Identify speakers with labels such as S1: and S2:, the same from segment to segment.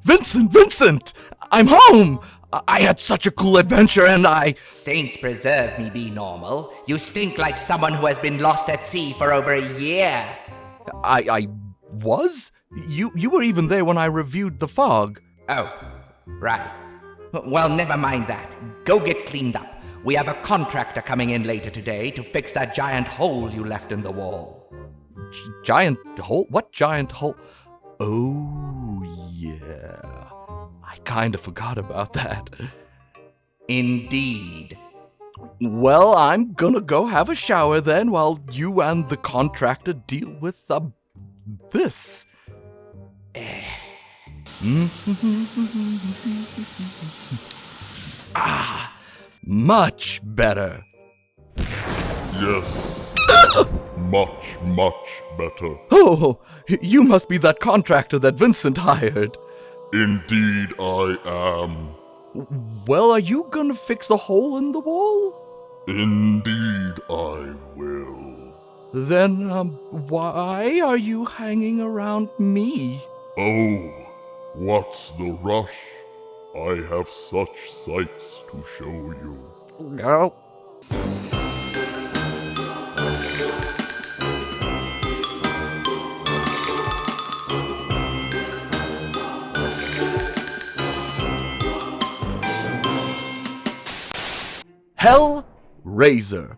S1: Vincent! I'm home! I had such a cool adventure and
S2: Saints preserve me, be normal. You stink like someone who has been lost at sea for over a year.
S1: I was? You were even there when I reviewed The Fog.
S2: Oh, right. Well, never mind that. Go get cleaned up. We have a contractor coming in later today to fix that giant hole you left in the wall.
S1: Giant hole? What giant hole? Oh, yeah. I kinda forgot about that.
S2: Indeed.
S1: Well, I'm gonna go have a shower then while you and the contractor deal with, this. Much better.
S3: Yes. Much better.
S1: Oh, you must be that contractor that Vincent hired.
S3: Indeed I am.
S1: Well, are you gonna fix the hole in the wall?
S3: Indeed I will.
S1: Then, why are you hanging around me?
S3: Oh, what's the rush? I have such sights to show you.
S1: No. Hellraiser.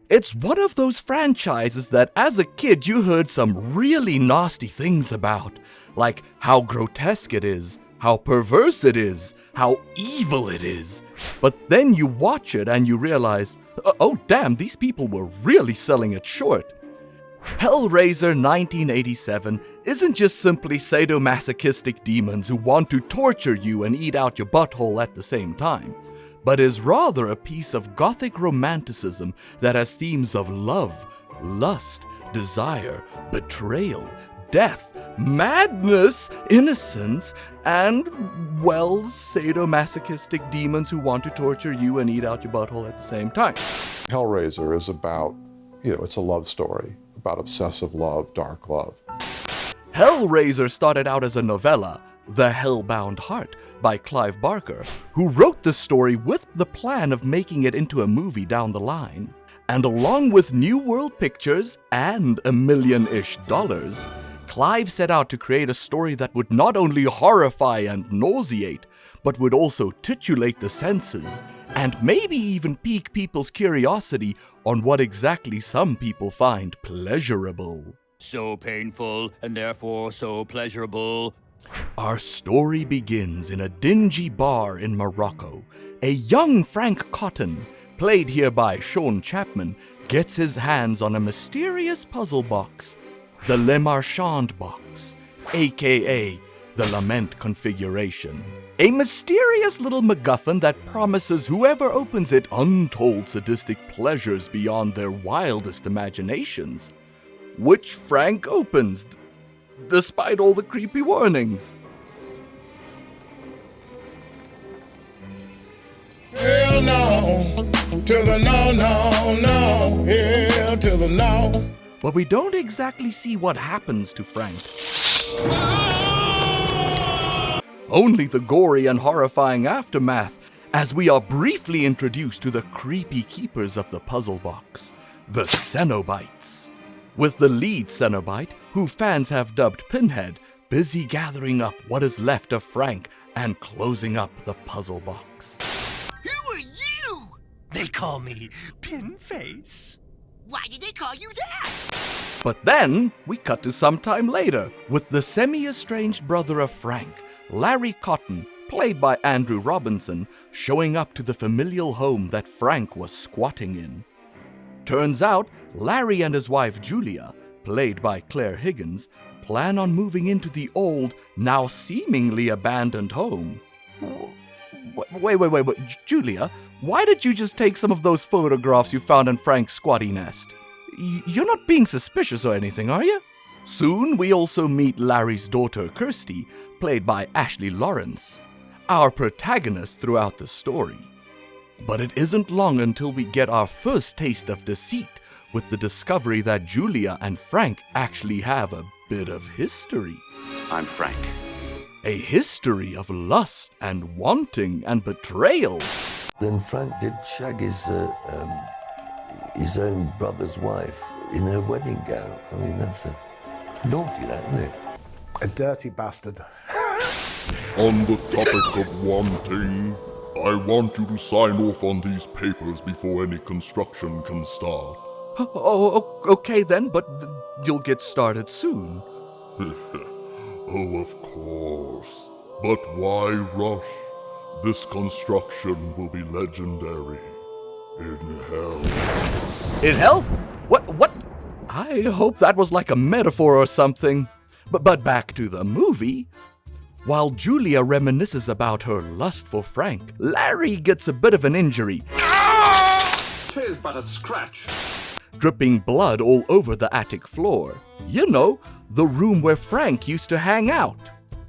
S1: It's one of those franchises that as a kid you heard some really nasty things about, like how grotesque it is, how perverse it is, how evil it is. But then you watch it and you realize, oh damn, these people were really selling it short. Hellraiser 1987 isn't just simply sadomasochistic demons who want to torture you and eat out your butthole at the same time, but is rather a piece of gothic romanticism that has themes of love, lust, desire, betrayal, death, madness, innocence, and, well, sadomasochistic demons who want to torture you and eat out your butthole at the same time.
S4: Hellraiser is about, it's a love story, about obsessive love, dark love.
S1: Hellraiser started out as a novella, The Hellbound Heart, by Clive Barker, who wrote the story with the plan of making it into a movie down the line. And along with New World Pictures and $1 million-ish, Clive set out to create a story that would not only horrify and nauseate, but would also titillate the senses, and maybe even pique people's curiosity on what exactly some people find pleasurable.
S5: So painful, and therefore so pleasurable.
S1: Our story begins in a dingy bar in Morocco. A young Frank Cotton, played here by Sean Chapman, gets his hands on a mysterious puzzle box, the Le Marchand box, aka the Lament Configuration. A mysterious little MacGuffin that promises whoever opens it untold sadistic pleasures beyond their wildest imaginations, which Frank opens, despite all the creepy warnings.
S6: Hell no, to the no, no, no, hell to the no.
S1: But we don't exactly see what happens to Frank. Only the gory and horrifying aftermath, as we are briefly introduced to the creepy keepers of the puzzle box, the Cenobites. With the lead Cenobite, who fans have dubbed Pinhead, busy gathering up what is left of Frank and closing up the puzzle box.
S7: Who are you?
S5: They call me Pinface.
S7: Why did they call you that?
S1: But then, we cut to some time later, with the semi-estranged brother of Frank, Larry Cotton, played by Andrew Robinson, showing up to the familial home that Frank was squatting in. Turns out, Larry and his wife Julia, played by Claire Higgins, plan on moving into the old, now seemingly abandoned home. Wait, Julia, why did you just take some of those photographs you found in Frank's squatty nest? You're not being suspicious or anything, are you? Soon, we also meet Larry's daughter, Kirsty, played by Ashley Lawrence, our protagonist throughout the story. But it isn't long until we get our first taste of deceit with the discovery that Julia and Frank actually have a bit of history.
S8: I'm Frank.
S1: A history of lust and wanting and betrayal.
S8: Then Frank did shag his own brother's wife in her wedding gown. I mean, it's naughty, that, isn't it?
S9: A dirty bastard.
S3: On the topic of wanting, I want you to sign off on these papers before any construction can start.
S1: Oh, okay then, but you'll get started soon.
S3: Oh, of course. But why rush? This construction will be legendary. In hell.
S1: In hell? What? I hope that was like a metaphor or something. But back to the movie. While Julia reminisces about her lust for Frank, Larry gets a bit of an injury.
S10: 'Tis but a scratch.
S1: Dripping blood all over the attic floor. You know, the room where Frank used to hang out.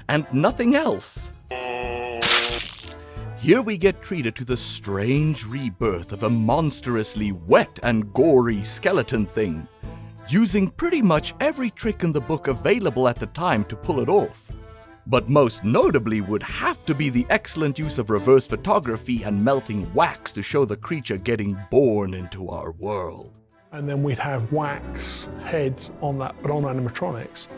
S1: And nothing else. Here we get treated to the strange rebirth of a monstrously wet and gory skeleton thing, using pretty much every trick in the book available at the time to pull it off. But most notably would have to be the excellent use of reverse photography and melting wax to show the creature getting born into our world.
S11: And then we'd have wax heads on that, but on animatronics.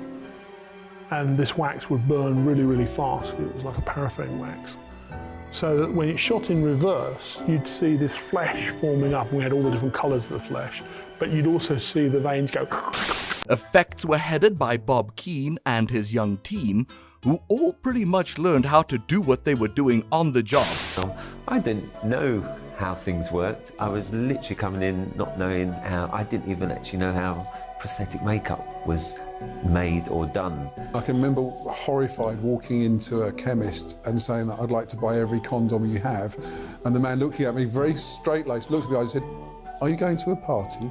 S11: And this wax would burn really, really fast. It was like a paraffin wax. So that when it shot in reverse, you'd see this flesh forming up. We had all the different colours of the flesh, but you'd also see the veins go.
S1: Effects were headed by Bob Keane and his young team, who all pretty much learned how to do what they were doing on the job.
S12: I didn't know how things worked. I was literally coming in not knowing how. I didn't even actually know how prosthetic makeup was made or done.
S9: I can remember horrified walking into a chemist and saying, I'd like to buy every condom you have. And the man looking at me very straight-laced, looked at me and said, are you going to a party?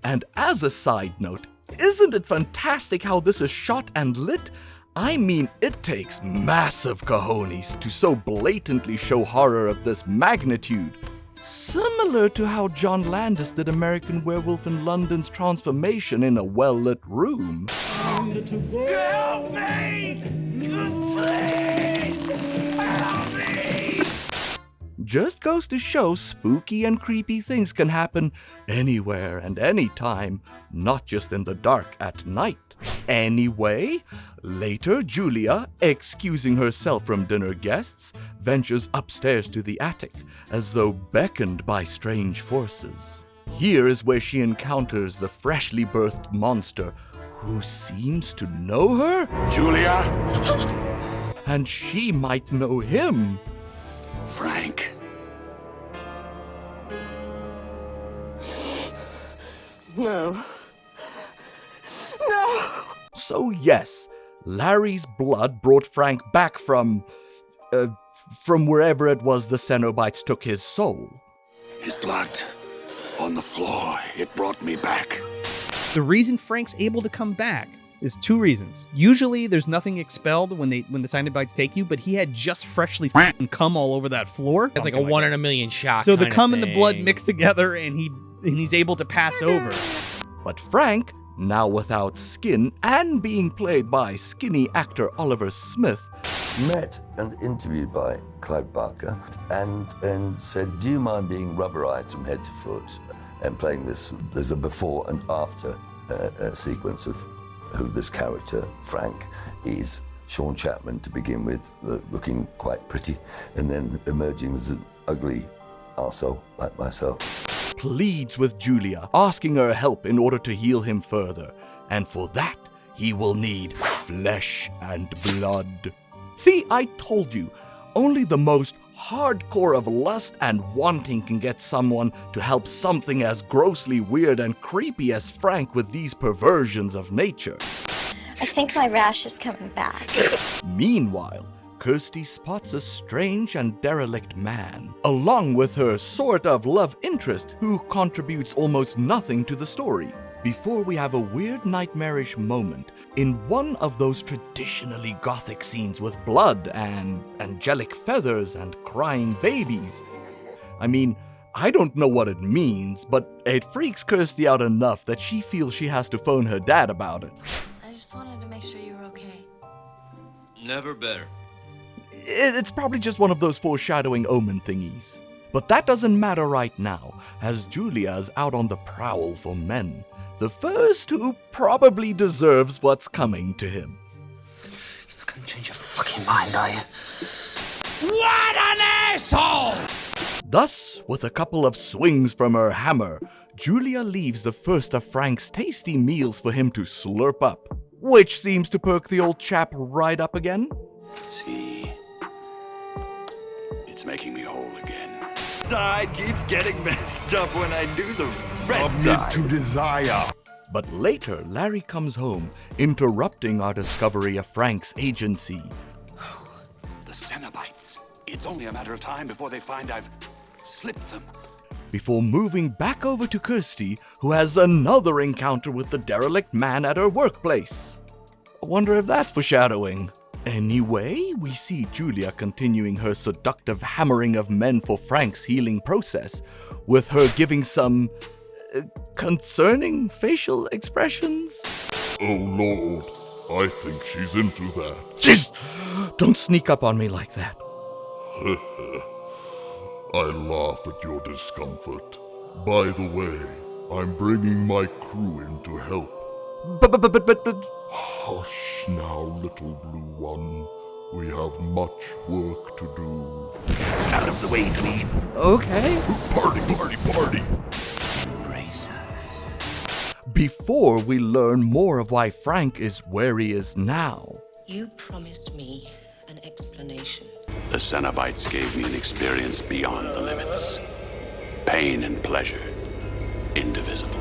S1: And as a side note, isn't it fantastic how this is shot and lit? I mean, it takes massive cojones to so blatantly show horror of this magnitude. Similar to how John Landis did American Werewolf in London's transformation in a well-lit room.
S10: Help me! Please! Help me!
S1: Just goes to show spooky and creepy things can happen anywhere and anytime, not just in the dark at night. Anyway, later Julia, excusing herself from dinner guests, ventures upstairs to the attic, as though beckoned by strange forces. Here is where she encounters the freshly birthed monster, who seems to know her?
S6: Julia?
S1: And she might know him.
S6: Frank.
S13: No. No!
S1: So yes, Larry's blood brought Frank back from wherever it was the Cenobites took his soul.
S6: His blood on the floor, it brought me back.
S14: The reason Frank's able to come back is two reasons. Usually there's nothing expelled when the Cenobites take you, but he had just freshly come all over that floor.
S15: It's like a 1 in a million shot.
S14: So the cum and the blood mix together and he's able to pass over.
S1: But Frank, now without skin and being played by skinny actor Oliver Smith,
S8: met and interviewed by Clive Barker and said, do you mind being rubberized from head to foot and playing this? There's a before and after sequence of who this character, Frank, is. Sean Chapman to begin with, looking quite pretty, and then emerging as an ugly arsehole like myself.
S1: Pleads with Julia, asking her help in order to heal him further, and for that, he will need flesh and blood. See, I told you, only the most hardcore of lust and wanting can get someone to help something as grossly weird and creepy as Frank with these perversions of nature.
S13: I think my rash is coming back.
S1: Meanwhile, Kirsty spots a strange and derelict man, along with her sort of love interest who contributes almost nothing to the story, before we have a weird nightmarish moment in one of those traditionally gothic scenes with blood and angelic feathers and crying babies. I mean, I don't know what it means, but it freaks Kirsty out enough that she feels she has to phone her dad about it.
S13: I just wanted to make sure you were okay.
S5: Never better.
S1: It's probably just one of those foreshadowing omen thingies. But that doesn't matter right now, as Julia is out on the prowl for men. The first who probably deserves what's coming to him.
S15: You're not gonna change your fucking mind, are you?
S10: What an asshole!
S1: Thus, with a couple of swings from her hammer, Julia leaves the first of Frank's tasty meals for him to slurp up, which seems to perk the old chap right up again.
S16: See, it's making me whole again.
S1: Side keeps getting messed up when I do the red
S6: Submit
S1: side.
S6: to desire.
S1: But later, Larry comes home, interrupting our discovery of Frank's agency.
S16: The Cenobites. It's only a matter of time before they find I've slipped them.
S1: Before moving back over to Kirsty, who has another encounter with the derelict man at her workplace. I wonder if that's foreshadowing. Anyway, we see Julia continuing her seductive hammering of men for Frank's healing process, with her giving some concerning facial expressions.
S3: Oh Lord, I think she's into that.
S1: Jeez! Don't sneak up on me like that.
S3: I laugh at your discomfort. By the way, I'm bringing my crew in to help.
S1: But...
S3: Hush now, little blue one. We have much work to do.
S1: Out of the way, dweeb. Okay.
S3: Party!
S15: Embrace us.
S1: Before we learn more of why Frank is where he is now.
S17: You promised me an explanation.
S16: The Cenobites gave me an experience beyond the limits. Pain and pleasure, indivisible.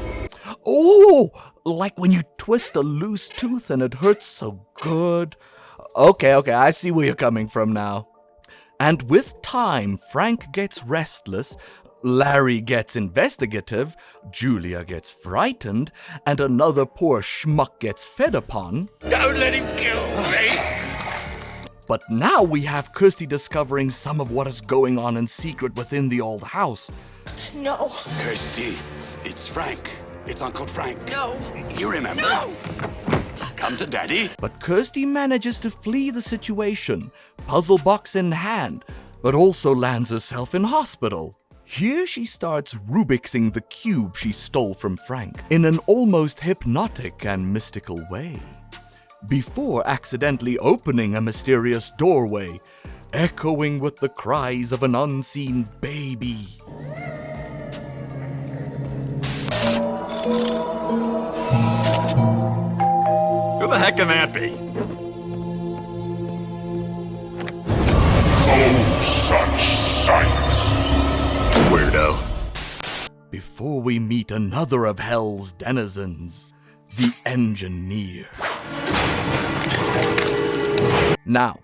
S1: Oh, like when you twist a loose tooth and it hurts so good. Okay, I see where you're coming from now. And with time, Frank gets restless, Larry gets investigative, Julia gets frightened, and another poor schmuck gets fed upon.
S10: Don't let him kill me!
S1: But now we have Kirsty discovering some of what is going on in secret within the old house.
S17: No.
S16: Kirsty, it's Frank. It's Uncle Frank.
S17: No.
S16: You remember?
S17: No.
S16: Come to Daddy.
S1: But Kirsty manages to flee the situation, puzzle box in hand, but also lands herself in hospital. Here she starts Rubixing the cube she stole from Frank in an almost hypnotic and mystical way, before accidentally opening a mysterious doorway, echoing with the cries of an unseen baby.
S18: Who the heck can that be?
S6: Oh, such sights.
S18: Weirdo.
S1: Before we meet another of Hell's denizens, the engineer. Now,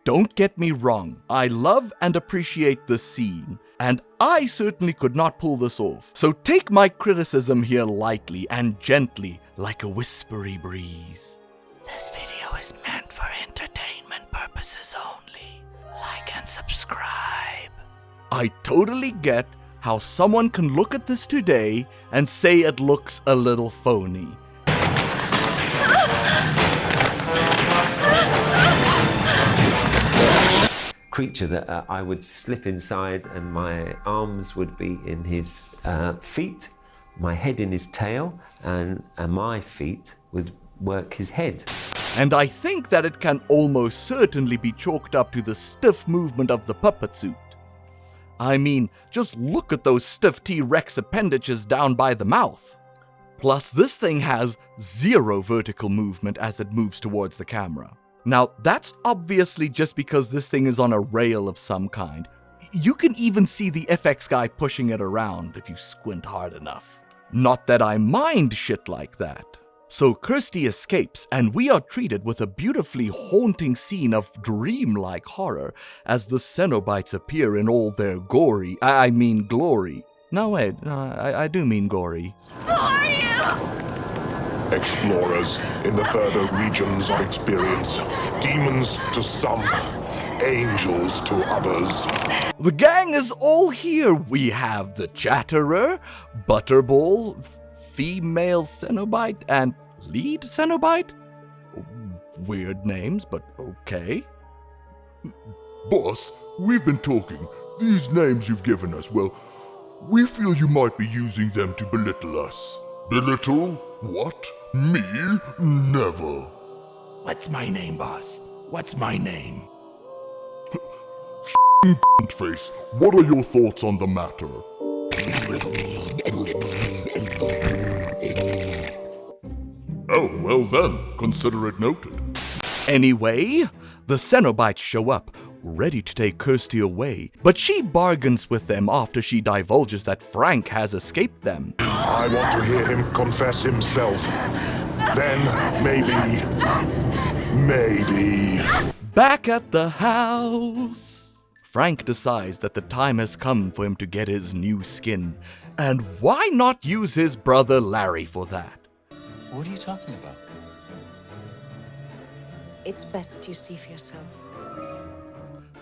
S1: don't get me wrong, I love and appreciate this scene, and I certainly could not pull this off. So take my criticism here lightly and gently, like a whispery breeze. This video is meant for entertainment purposes only. Like and subscribe. I totally get how someone can look at this today and say it looks a little phony.
S12: Creature that I would slip inside and my arms would be in his feet, my head in his tail, and my feet would work his head.
S1: And I think that it can almost certainly be chalked up to the stiff movement of the puppet suit. I mean, just look at those stiff T-Rex appendages down by the mouth. Plus, this thing has zero vertical movement as it moves towards the camera. Now, that's obviously just because this thing is on a rail of some kind. You can even see the FX guy pushing it around if you squint hard enough. Not that I mind shit like that. So Kirsty escapes, and we are treated with a beautifully haunting scene of dreamlike horror as the Cenobites appear in all their glory. No, wait, I do mean gory.
S17: Who are you?
S6: Explorers in the further regions of experience. Demons to some, angels to others.
S1: The gang is all here. We have the Chatterer, Butterball, female Cenobite, and lead Cenobite? Weird names, but okay.
S3: Boss, we've been talking. These names you've given us, well, we feel you might be using them to belittle us. Belittle? What? Me? Never.
S1: What's my name, boss? What's my name?
S3: Face, what are your thoughts on the matter? Oh, well then, consider it noted.
S1: Anyway, the Cenobites show up, ready to take Kirsty away, but she bargains with them after she divulges that Frank has escaped them.
S6: I want to hear him confess himself. Then, maybe...
S1: Back at the house, Frank decides that the time has come for him to get his new skin, and why not use his brother Larry for that?
S15: What are you talking about?
S17: It's best you see for yourself.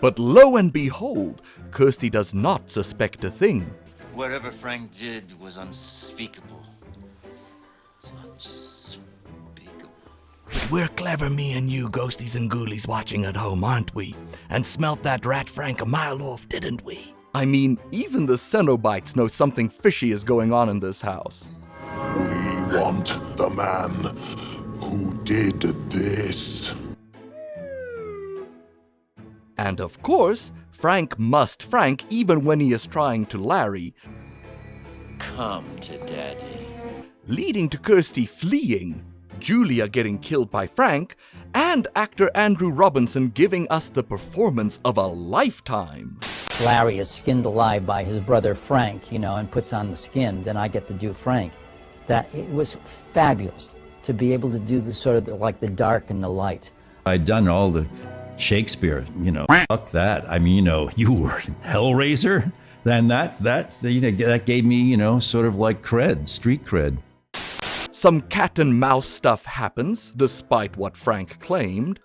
S1: But lo and behold, Kirsty does not suspect a thing.
S15: Whatever Frank did was unspeakable.
S1: We're clever, me and you, ghosties and ghoulies watching at home, aren't we? And smelt that rat Frank a mile off, didn't we? I mean, even the Cenobites know something fishy is going on in this house.
S6: We want the man who did this.
S1: And of course, Frank must Frank even when he is trying to Larry.
S15: Come to Daddy.
S1: Leading to Kirsty fleeing, Julia getting killed by Frank, and actor Andrew Robinson giving us the performance of a lifetime.
S19: Larry is skinned alive by his brother Frank, and puts on the skin, then I get to do Frank. That it was fabulous to be able to do the sort of like the dark and the light.
S20: I'd done all the Shakespeare, fuck that. I mean, you were Hellraiser, then that gave me, sort of like cred, street cred.
S1: Some cat and mouse stuff happens, despite what Frank claimed.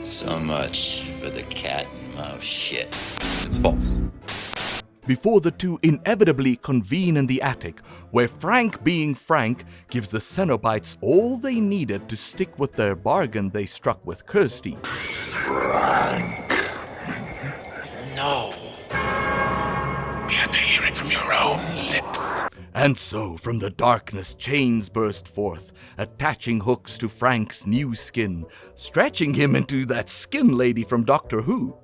S15: So much for the cat and mouse shit.
S20: It's false.
S1: Before the two inevitably convene in the attic, where Frank being Frank gives the Cenobites all they needed to stick with their bargain they struck with Kirsty.
S6: Frank.
S10: No. We had to hear it from your own lips.
S1: And so, from the darkness, chains burst forth, attaching hooks to Frank's new skin, stretching him into that skin lady from Doctor Who.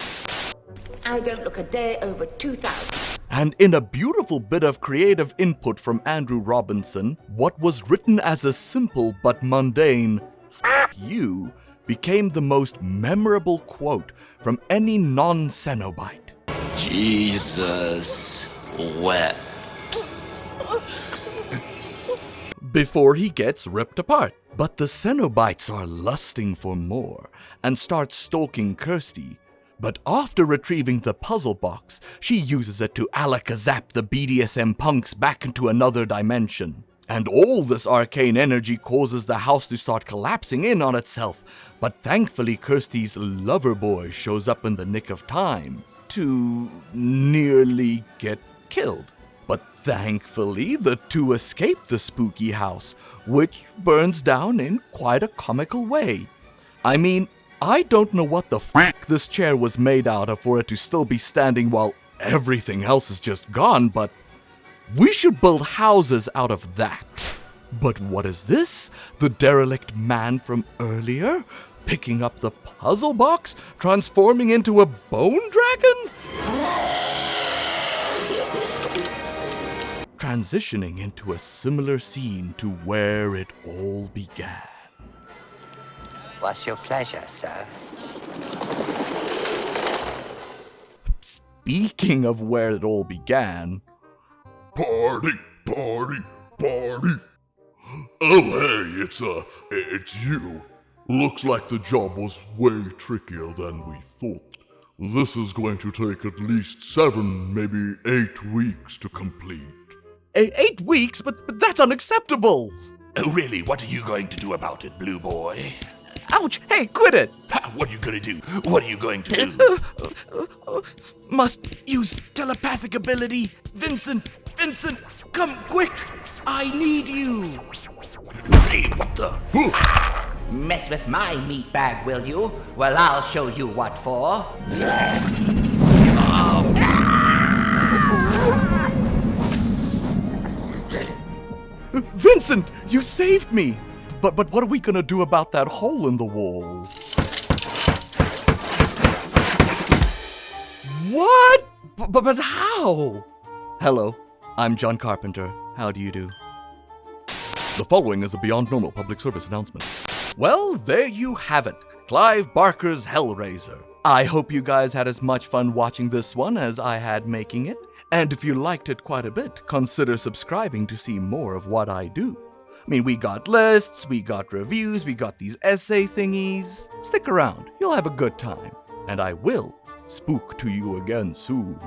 S21: I don't look a day over 2,000.
S1: And in a beautiful bit of creative input from Andrew Robinson, what was written as a simple but mundane "F you" became the most memorable quote from any non-Cenobite.
S15: Jesus wept.
S1: Before he gets ripped apart. But the Cenobites are lusting for more and start stalking Kirsty. But after retrieving the puzzle box, she uses it to alakazap the BDSM punks back into another dimension. And all this arcane energy causes the house to start collapsing in on itself. But thankfully, Kirsty's lover boy shows up in the nick of time to nearly get killed. But thankfully, the two escape the spooky house, which burns down in quite a comical way. I mean, I don't know what the f*** this chair was made out of for it to still be standing while everything else is just gone, but we should build houses out of that. But what is this? The derelict man from earlier? Picking up the puzzle box? Transforming into a bone dragon? Transitioning into a similar scene to where it all began.
S22: What's your pleasure, sir?
S1: Speaking of where it all began...
S3: Party, party, party. Oh, hey, it's you. Looks like the job was way trickier than we thought. This is going to take at least 7, maybe 8 weeks to complete.
S1: 8 weeks? But that's unacceptable!
S23: Oh, really? What are you going to do about it, Blue Boy?
S1: Ouch! Hey, quit it!
S23: What are you gonna do? What are you going to do?
S1: Must use telepathic ability. Vincent, come quick! I need you!
S23: Hey, what the?
S2: Mess with my meat bag, will you? Well, I'll show you what for.
S1: Vincent, you saved me! But what are we gonna do about that hole in the wall? What? But how? Hello, I'm John Carpenter. How do you do? The following is a Beyond Normal public service announcement. Well, there you have it. Clive Barker's Hellraiser. I hope you guys had as much fun watching this one as I had making it. And if you liked it quite a bit, consider subscribing to see more of what I do. I mean, we got lists, we got reviews, we got these essay thingies. Stick around, you'll have a good time. And I will spook to you again soon.